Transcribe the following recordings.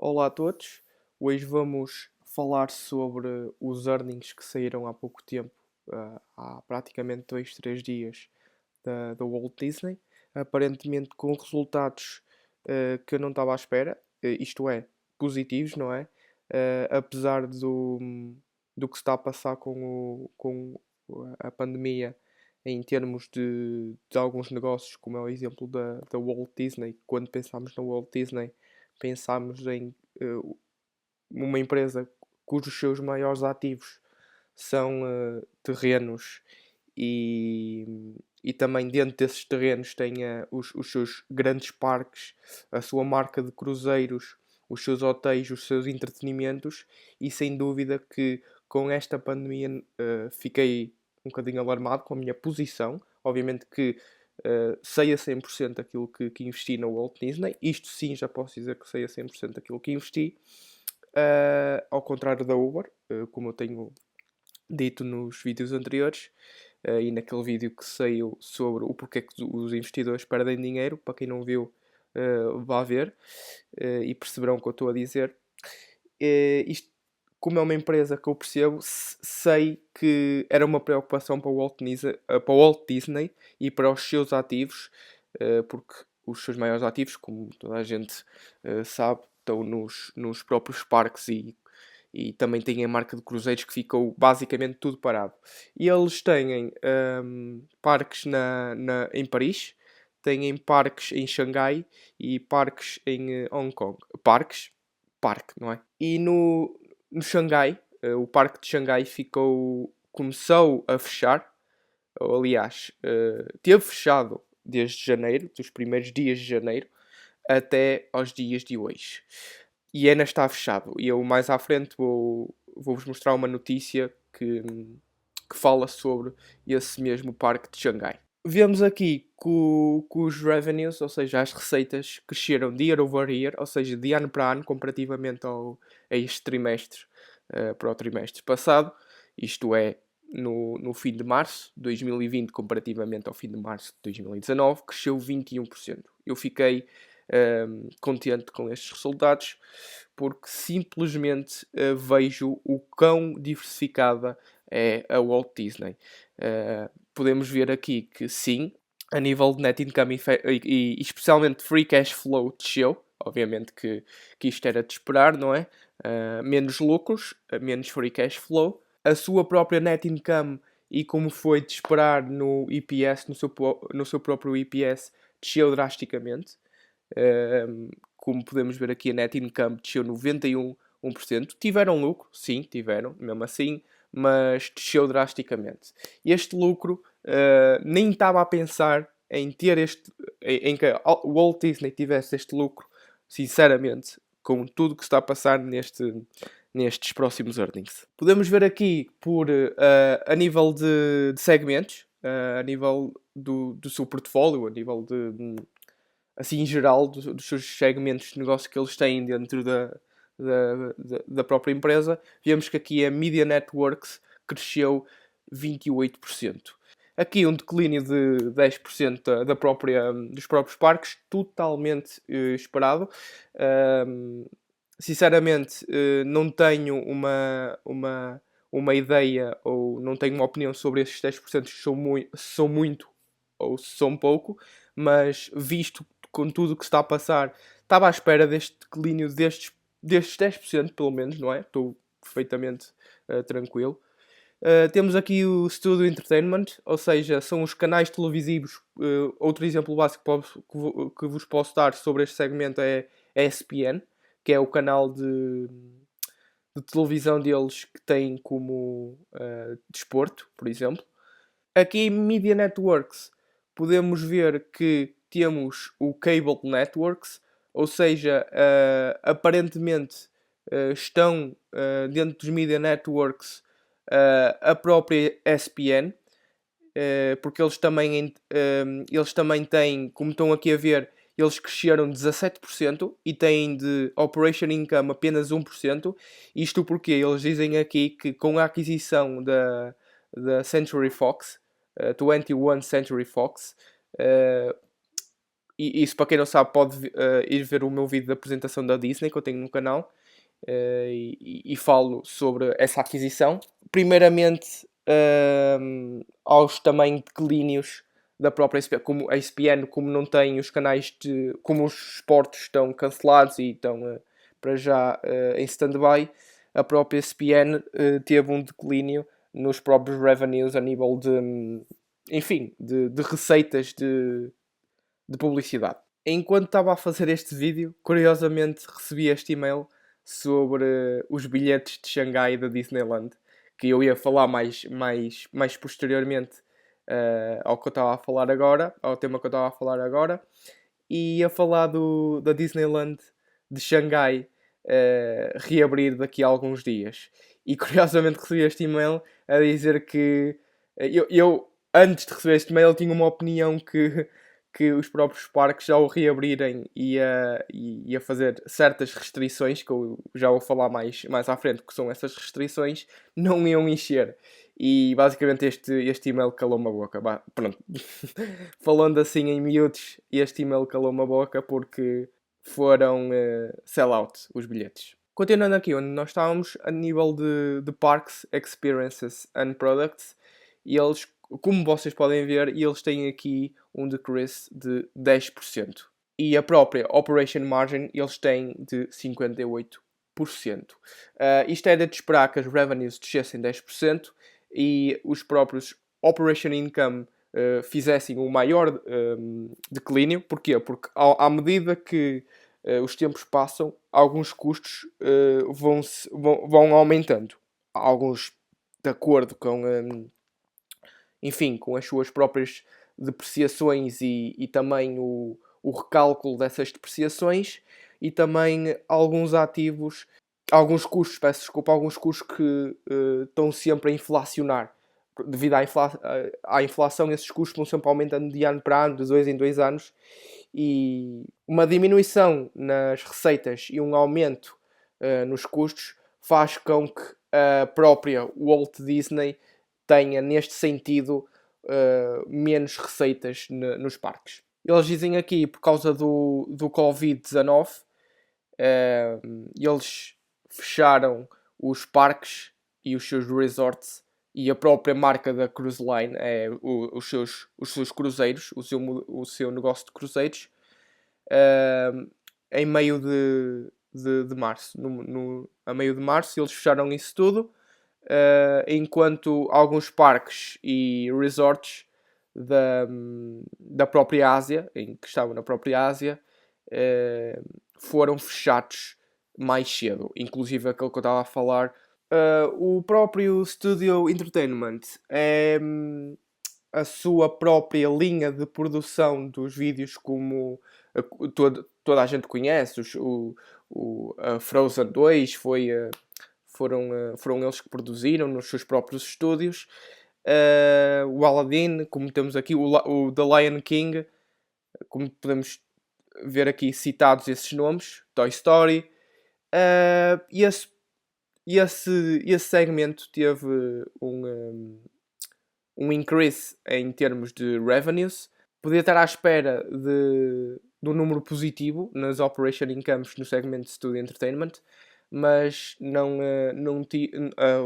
Olá a todos, hoje vamos falar sobre os earnings que saíram há pouco tempo, há praticamente 2, 3 dias, da Walt Disney, aparentemente com resultados que eu não estava à espera, isto é, positivos, não é? Apesar do que se está a passar com a pandemia em termos de alguns negócios, como é o exemplo da Walt Disney. Quando pensamos na Walt Disney, pensamos em uma empresa cujos seus maiores ativos são terrenos e também dentro desses terrenos tem os seus grandes parques, a sua marca de cruzeiros, os seus hotéis, os seus entretenimentos, e sem dúvida que com esta pandemia fiquei um bocadinho alarmado com a minha posição. Obviamente que sei a 100% aquilo que investi na Walt Disney. Isto sim, já posso dizer que sei a 100% aquilo que investi. Ao contrário da Uber, como eu tenho dito nos vídeos anteriores, e naquele vídeo que saiu sobre o porquê que os investidores perdem dinheiro. Para quem não viu, vá ver e perceberão o que eu estou a dizer. Isto, como é uma empresa que eu percebo, sei que era uma preocupação para o Walt Disney e para os seus ativos, porque os seus maiores ativos, como toda a gente sabe, estão nos próprios parques e também têm a marca de cruzeiros, que ficou basicamente tudo parado. E eles têm parques em Paris, têm parques em Xangai e parques em Hong Kong. Parque, não é? E no Xangai, o parque de Xangai começou a fechar, ou aliás, teve fechado desde janeiro, dos primeiros dias de janeiro, até aos dias de hoje. E ainda está fechado. E eu mais à frente vou-vos mostrar uma notícia que fala sobre esse mesmo parque de Xangai. Vemos aqui que os revenues, ou seja, as receitas, cresceram de year over year, ou seja, de ano para ano, comparativamente a este trimestre, para o trimestre passado. Isto é, no fim de março de 2020, comparativamente ao fim de março de 2019, cresceu 21%. Eu fiquei contente com estes resultados, porque simplesmente vejo o quão diversificada é a Walt Disney. Podemos ver aqui que sim, a nível de net income e especialmente free cash flow desceu. Obviamente que isto era de esperar, não é? Menos lucros, menos free cash flow. A sua própria net income, e como foi de esperar no EPS, no seu próprio EPS, desceu drasticamente. Como podemos ver aqui, a net income desceu 91%. Tiveram lucro, sim, tiveram, mesmo assim, mas desceu drasticamente. Este lucro nem estava a pensar em ter em que o Walt Disney tivesse este lucro, sinceramente, com tudo que está a passar nestes próximos earnings. Podemos ver aqui a nível de segmentos, a nível do seu portfólio, a nível assim em geral dos seus segmentos de negócio que eles têm dentro da própria empresa. Vemos que aqui a Media Networks cresceu 28%. Aqui um declínio de 10% dos próprios parques, totalmente esperado. Sinceramente, não tenho uma ideia ou não tenho uma opinião sobre estes 10% se são muito ou se são pouco, mas visto com tudo o que está a passar, estava à espera deste declínio destes 10%, pelo menos, não é? Estou perfeitamente tranquilo. Temos aqui o Studio Entertainment, ou seja, são os canais televisivos. Outro exemplo básico que vos posso dar sobre este segmento é a ESPN, que é o canal de televisão deles que tem como desporto, por exemplo. Aqui em Media Networks podemos ver que temos o Cable Networks, ou seja, aparentemente estão dentro dos Media Networks a própria ESPN, porque eles também têm, como estão aqui a ver, eles cresceram 17% e têm de Operation Income apenas 1%. Isto porque eles dizem aqui que com a aquisição da Century Fox, 21 Century Fox, e isso, para quem não sabe, pode ir ver o meu vídeo da apresentação da Disney que eu tenho no canal, e falo sobre essa aquisição. Primeiramente, aos também declínios da própria ESPN, como a ESPN, como não tem os canais como os esportes estão cancelados e estão para já em stand-by, a própria ESPN teve um declínio nos próprios revenues a nível de, enfim, de receitas de publicidade. Enquanto estava a fazer este vídeo, curiosamente recebi este e-mail sobre os bilhetes de Xangai da Disneyland, que eu ia falar mais posteriormente ao que eu estava a falar agora, ao tema que eu estava a falar agora, e ia falar da Disneyland de Xangai reabrir daqui a alguns dias. E curiosamente recebi este e-mail a dizer que eu antes de receber este e-mail tinha uma opinião que os próprios parques, ao reabrirem, ia fazer certas restrições, que eu já vou falar mais à frente, que são essas restrições, não iam encher. E basicamente este e-mail calou-me a boca. Pronto. Falando assim em miúdos, este e-mail calou-me a boca porque foram sell-out os bilhetes. Continuando aqui onde nós estávamos, a nível de Parks, Experiences and Products, e eles, como vocês podem ver, eles têm aqui um decrease de 10%. E a própria Operation Margin eles têm de 58%. Isto era de esperar que as revenues descessem 10% e os próprios Operation Income fizessem um maior declínio. Porquê? Porque à medida que os tempos passam, alguns custos vão aumentando. Alguns de acordo com, enfim, com as suas próprias depreciações e também o recálculo dessas depreciações, e também alguns ativos, alguns custos, peço desculpa, alguns custos que estão sempre a inflacionar. Devido à inflação, esses custos vão sempre aumentando de ano para ano, de 2 em 2 anos, e uma diminuição nas receitas e um aumento nos custos faz com que a própria Walt Disney tenha, neste sentido, menos receitas nos parques. Eles dizem aqui, por causa do Covid-19, eles fecharam os parques e os seus resorts e a própria marca da Cruise Line, os seus cruzeiros, o seu negócio de cruzeiros, em meio de março. A meio de março eles fecharam isso tudo, enquanto alguns parques e resorts da própria Ásia, que estavam na própria Ásia, foram fechados mais cedo. Inclusive aquele que eu estava a falar, o próprio Studio Entertainment é a sua própria linha de produção dos vídeos, como toda a gente conhece. A Frozen 2 foram eles que produziram nos seus próprios estúdios. O Aladdin, como temos aqui, o The Lion King, como podemos ver aqui citados esses nomes, Toy Story. E esse segmento teve um increase em termos de revenues. Podia estar à espera de um número positivo nas Operation Incomes no segmento de Studio Entertainment, mas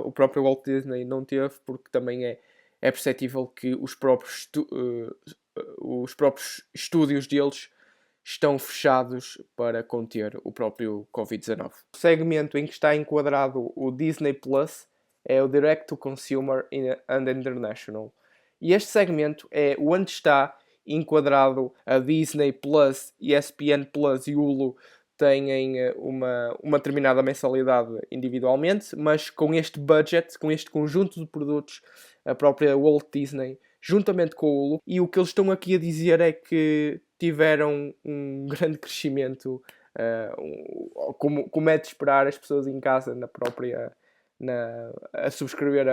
o próprio Walt Disney não teve, porque também é perceptível que os próprios estúdios deles estão fechados para conter o próprio Covid-19. O segmento em que está enquadrado o Disney Plus é o Direct to Consumer and International. E este segmento é onde está enquadrado a Disney Plus, ESPN Plus e Hulu. Têm uma determinada mensalidade individualmente, mas com este budget, com este conjunto de produtos, a própria Walt Disney, juntamente com o Hulu, e o que eles estão aqui a dizer é que tiveram um grande crescimento, como é de esperar, as pessoas em casa a subscrever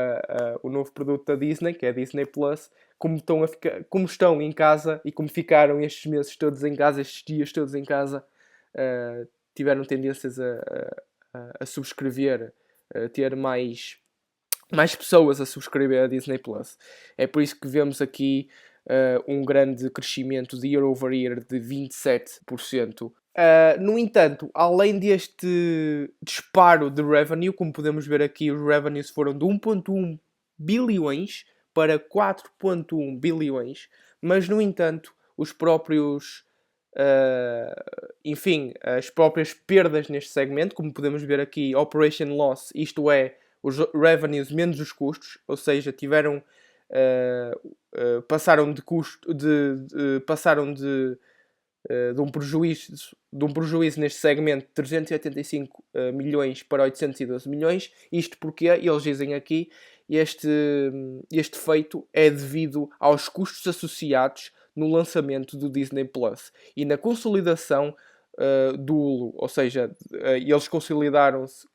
o novo produto da Disney, que é a Disney Plus, como estão em casa e como ficaram estes meses todos em casa, estes dias todos em casa, tiveram tendências a subscrever, a ter mais pessoas a subscrever a Disney Plus. É por isso que vemos aqui um grande crescimento de year over year de 27%. No entanto, além deste disparo de revenue, como podemos ver aqui, os revenues foram de 1,1 bilhões para 4,1 bilhões, mas no entanto, os próprios as próprias perdas neste segmento, como podemos ver aqui, operation loss, isto é, os revenues menos os custos, ou seja, tiveram passaram de custo passaram de um prejuízo neste segmento de 385 milhões para 812 milhões. Isto porque eles dizem aqui este feito é devido aos custos associados no lançamento do Disney Plus e na consolidação do Hulu, ou seja, eles consolidaram-se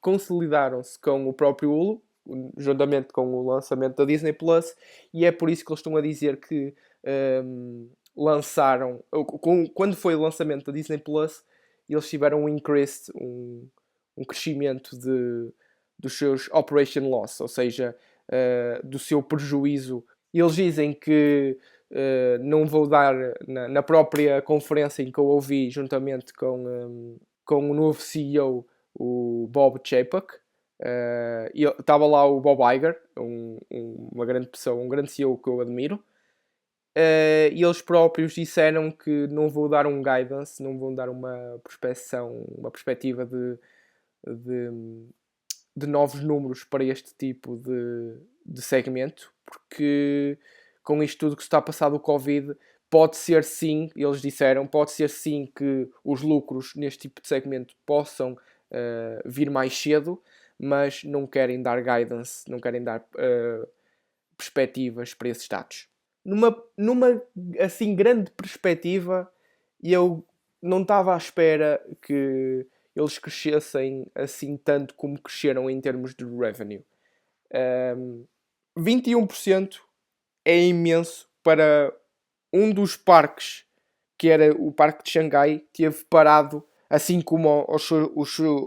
com o próprio Hulu, juntamente com o lançamento da Disney Plus, e é por isso que eles estão a dizer que lançaram, quando foi o lançamento da Disney Plus, eles tiveram um increase, um crescimento dos seus operation loss, ou seja, do seu prejuízo. Eles dizem que não vou dar na própria conferência em que eu ouvi juntamente com o novo CEO, o Bob Chapek. Estava lá o Bob Iger, uma grande pessoa, um grande CEO que eu admiro. E eles próprios disseram que não vou dar um guidance, não vão dar uma perspectiva de novos números para este tipo de segmento, porque com isto tudo que se está a passar do Covid, pode ser sim, eles disseram, pode ser sim que os lucros neste tipo de segmento possam vir mais cedo, mas não querem dar guidance, não querem dar perspectivas para esses dados. Numa assim grande perspectiva, eu não estava à espera que eles crescessem assim tanto como cresceram em termos de revenue. 21% é imenso para um dos parques, que era o Parque de Xangai, teve parado, assim como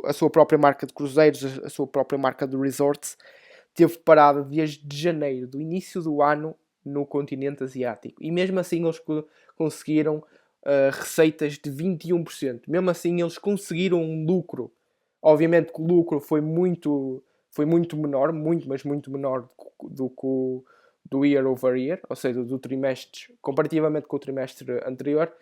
a sua própria marca de cruzeiros, a sua própria marca de resorts, teve parada desde janeiro, do início do ano, no continente asiático. E mesmo assim eles conseguiram receitas de 21%. Mesmo assim eles conseguiram um lucro. Obviamente que o lucro foi muito menor, mas muito menor do que do year over year, ou seja, do trimestre, comparativamente com o trimestre anterior,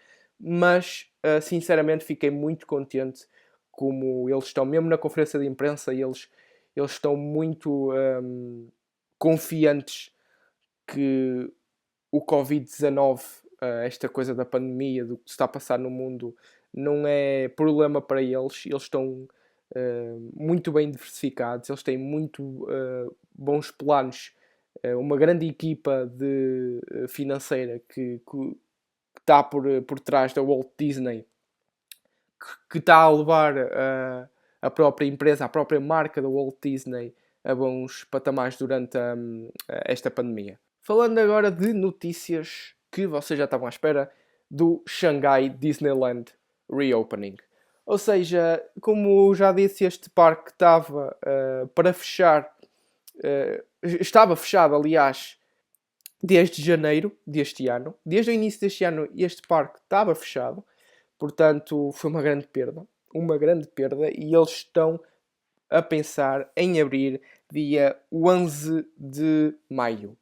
mas sinceramente fiquei muito contente como eles estão, mesmo na conferência de imprensa, eles estão muito confiantes que o Covid-19, esta coisa da pandemia, do que está a passar no mundo, não é problema para eles. Eles estão muito bem diversificados, eles têm muito bons planos, uma grande equipa financeira que está por trás da Walt Disney, que está a levar a própria empresa, a própria marca da Walt Disney a bons patamares durante esta pandemia. Falando agora de notícias que vocês já estavam à espera do Shanghai Disneyland Reopening. Ou seja, como já disse, este parque estava para fechar, estava fechado, aliás, desde janeiro deste ano. Desde o início deste ano, este parque estava fechado. Portanto, foi uma grande perda. E eles estão a pensar em abrir dia 11 de maio.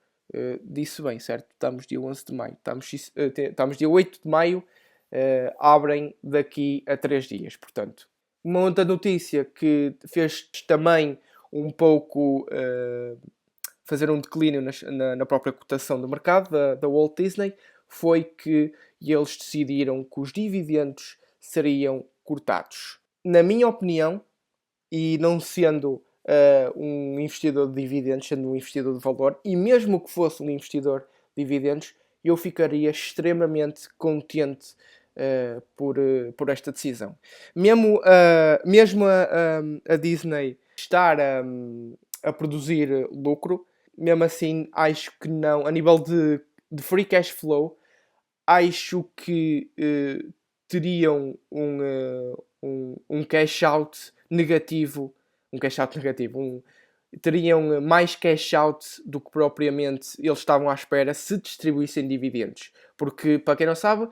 Disse bem, certo? Estamos dia 11 de maio. Estamos dia 8 de maio. Abrem daqui a 3 dias. Portanto, uma outra notícia que fez também um pouco fazer um declínio na própria cotação do mercado da Walt Disney foi que eles decidiram que os dividendos seriam cortados. Na minha opinião, e não sendo um investidor de dividendos, sendo um investidor de valor, e mesmo que fosse um investidor de dividendos, eu ficaria extremamente contente por esta decisão. Mesmo a Disney estar a produzir lucro, mesmo assim acho que não, a nível de free cash flow, acho que teriam um cash out negativo, teriam mais cash out do que propriamente eles estavam à espera se distribuíssem dividendos. Porque, para quem não sabe,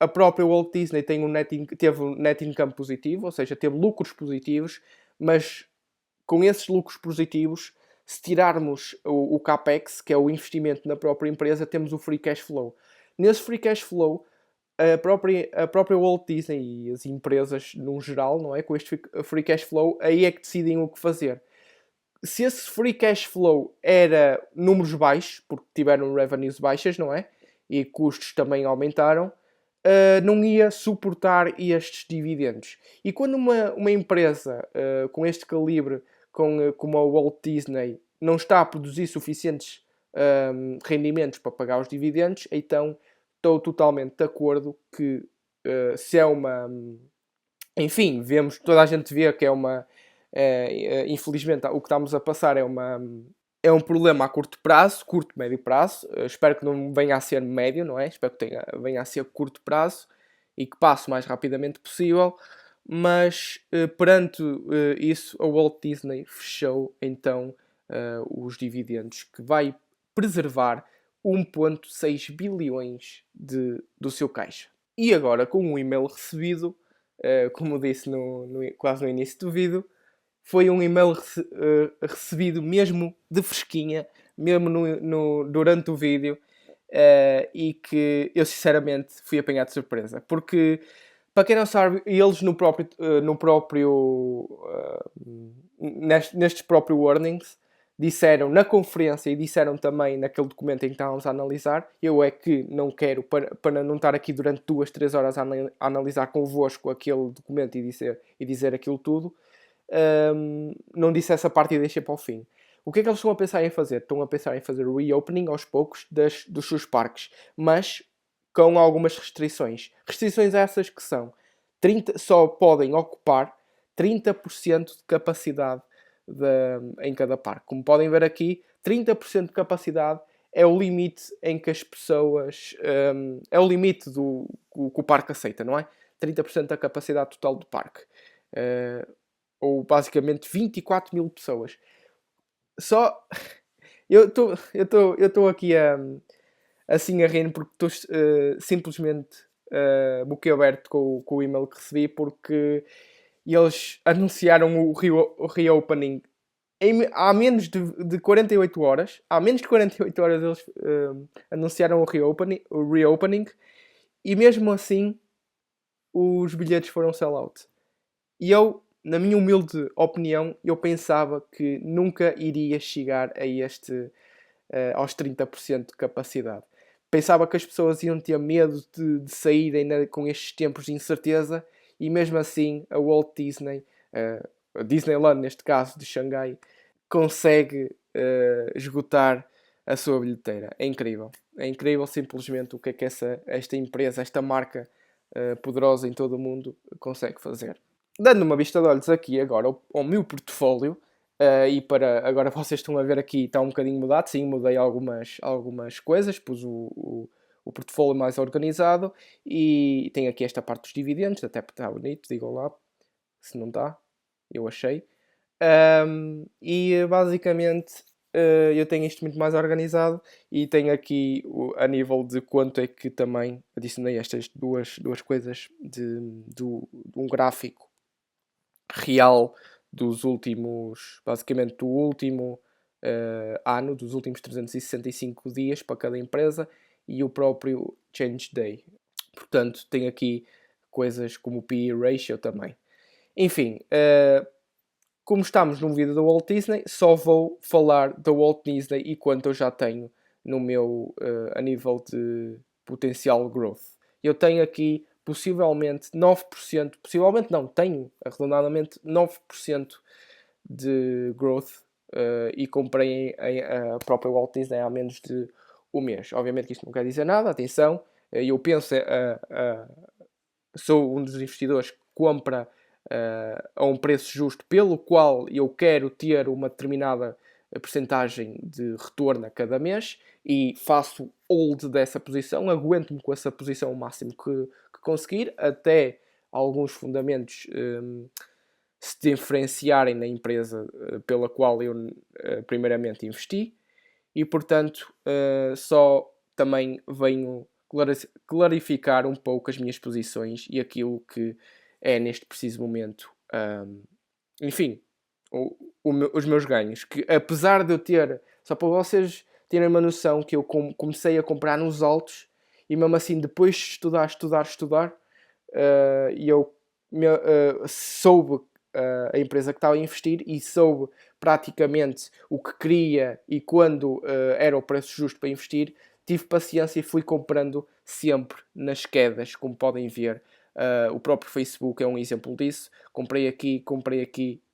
a própria Walt Disney teve um net income positivo, ou seja, teve lucros positivos, mas com esses lucros positivos, se tirarmos o CAPEX, que é o investimento na própria empresa, temos o free cash flow. Nesse free cash flow, a própria Walt Disney e as empresas no geral, não é? Com este free cash flow, aí é que decidem o que fazer. Se esse free cash flow era números baixos, porque tiveram revenues baixas, não é? E custos também aumentaram, não ia suportar estes dividendos. E quando uma empresa com este calibre, como a Walt Disney, não está a produzir suficientes rendimentos para pagar os dividendos, então estou totalmente de acordo que se é uma... Enfim, toda a gente vê que é uma... infelizmente, o que estamos a passar é um problema a curto prazo, curto, médio prazo. Espero que não venha a ser médio, não é? Espero que venha a ser curto prazo e que passe o mais rapidamente possível. Mas perante isso, a Walt Disney fechou então os dividendos, que vai preservar 1,6 bilhões do seu caixa. E agora, com um e-mail recebido, como disse quase no início do vídeo, foi um e-mail recebido mesmo de fresquinha, mesmo durante o vídeo, e que eu sinceramente fui apanhado de surpresa. Porque, para quem não sabe, eles nestes próprios warnings, disseram na conferência e disseram também naquele documento em que estávamos a analisar. Eu é que não quero, para não estar aqui durante 2-3 horas a analisar convosco aquele documento e dizer aquilo tudo, não disse essa parte e deixei para o fim. O que é que eles estão a pensar em fazer? Estão a pensar em fazer o reopening aos poucos dos seus parques, mas com algumas restrições. Restrições essas que são só podem ocupar 30% de capacidade em cada parque. Como podem ver aqui, 30% de capacidade é o limite em que as pessoas... é o limite que o parque aceita, não é? 30% da capacidade total do parque. Ou basicamente 24 mil pessoas. Só... Eu estou aqui assim a rir porque estou simplesmente boquiaberto com o e-mail que recebi, porque eles anunciaram o reopening há menos de 48 horas. Há menos de 48 horas eles anunciaram o reopening e mesmo assim os bilhetes foram sell-out. E eu, na minha humilde opinião, eu pensava que nunca iria chegar aos 30% de capacidade. Pensava que as pessoas iam ter medo de sair ainda com estes tempos de incerteza, e mesmo assim a Walt Disney, a Disneyland neste caso de Xangai, consegue esgotar a sua bilheteira. É incrível. É incrível simplesmente o que é que esta empresa, esta marca poderosa em todo o mundo consegue fazer. Dando uma vista de olhos aqui agora ao meu portfólio, e para agora vocês estão a ver aqui, está um bocadinho mudado. Sim, mudei algumas coisas, pus o portfólio mais organizado e tem aqui esta parte dos dividendos, até porque está bonito, digam lá se não está, eu achei. E basicamente eu tenho isto muito mais organizado e tenho aqui a nível de quanto é que também adicionei estas duas coisas de um gráfico real dos últimos, basicamente do último ano, dos últimos 365 dias para cada empresa e o próprio Change Day. Portanto, tem aqui coisas como o PE Ratio também. Enfim, como estamos num vídeo da Walt Disney, só vou falar da Walt Disney e quanto eu já tenho no meu, a nível de potencial growth. Eu tenho aqui possivelmente 9%, possivelmente não, tenho arredondadamente 9% de growth e comprei a própria Walt Disney há menos de um mês. Obviamente que isto não quer dizer nada, atenção, eu penso, sou um dos investidores que compra a um preço justo pelo qual eu quero ter uma determinada percentagem de retorno a cada mês e faço hold dessa posição, aguento-me com essa posição o máximo que conseguir, até alguns fundamentos se diferenciarem na empresa pela qual eu primeiramente investi e, portanto, só também venho clarificar um pouco as minhas posições e aquilo que é neste preciso momento, enfim, os meus ganhos. Que apesar de eu ter, só para vocês terem uma noção, que eu comecei a comprar nos altos e mesmo assim depois de estudar, e eu soube a empresa que estava a investir e soube praticamente o que queria e quando era o preço justo para investir, tive paciência e fui comprando sempre nas quedas, como podem ver. O próprio Facebook é um exemplo disso. Comprei aqui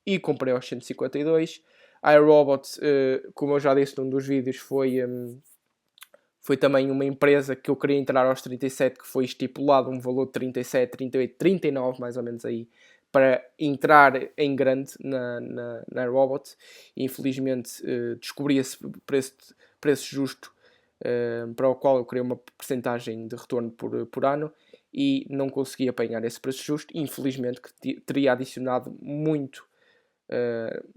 e comprei aos 152. A iRobot, como eu já disse num dos vídeos, foi também uma empresa que eu queria entrar aos 37, que foi estipulado um valor de 37, 38, 39 mais ou menos aí, para entrar em grande na iRobot. Infelizmente descobri esse preço justo, para o qual eu queria uma percentagem de retorno por ano e não consegui apanhar esse preço justo. Infelizmente que teria adicionado muito,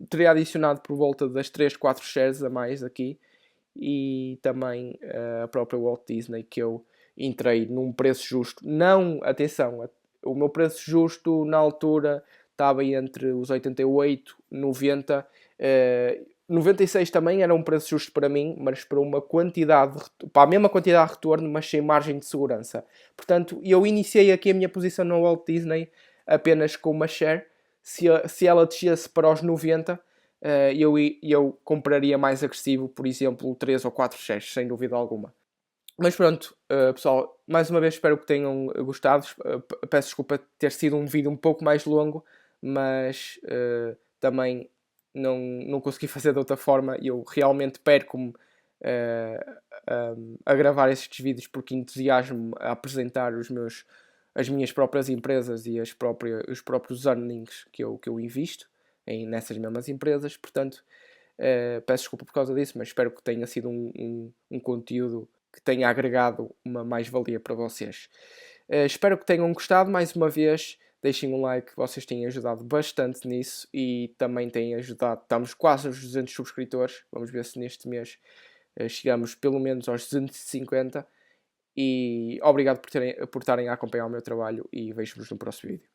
teria adicionado por volta das 3, 4 shares a mais aqui, e também a própria Walt Disney, que eu entrei num preço justo. Não, atenção, o meu preço justo na altura estava entre os 88, 90, 96 também era um preço justo para mim, mas para uma quantidade, para a mesma quantidade de retorno, mas sem margem de segurança. Portanto, eu iniciei aqui a minha posição na Walt Disney apenas com uma share. Se ela descesse para os 90, eu compraria mais agressivo, por exemplo, 3 ou 4 shares, sem dúvida alguma. Mas pronto, pessoal, mais uma vez espero que tenham gostado. Peço desculpa ter sido um vídeo um pouco mais longo, mas também não consegui fazer de outra forma. Eu realmente perco-me a gravar estes vídeos porque entusiasmo-me a apresentar as minhas próprias empresas e os próprios earnings que eu invisto nessas mesmas empresas. Portanto, peço desculpa por causa disso, mas espero que tenha sido um conteúdo que tenha agregado uma mais-valia para vocês. Espero que tenham gostado. Mais uma vez, deixem um like, vocês têm ajudado bastante nisso e também têm ajudado. Estamos quase aos 200 subscritores. Vamos ver se neste mês chegamos pelo menos aos 250. E obrigado por estarem a acompanhar o meu trabalho e vejo-vos no próximo vídeo.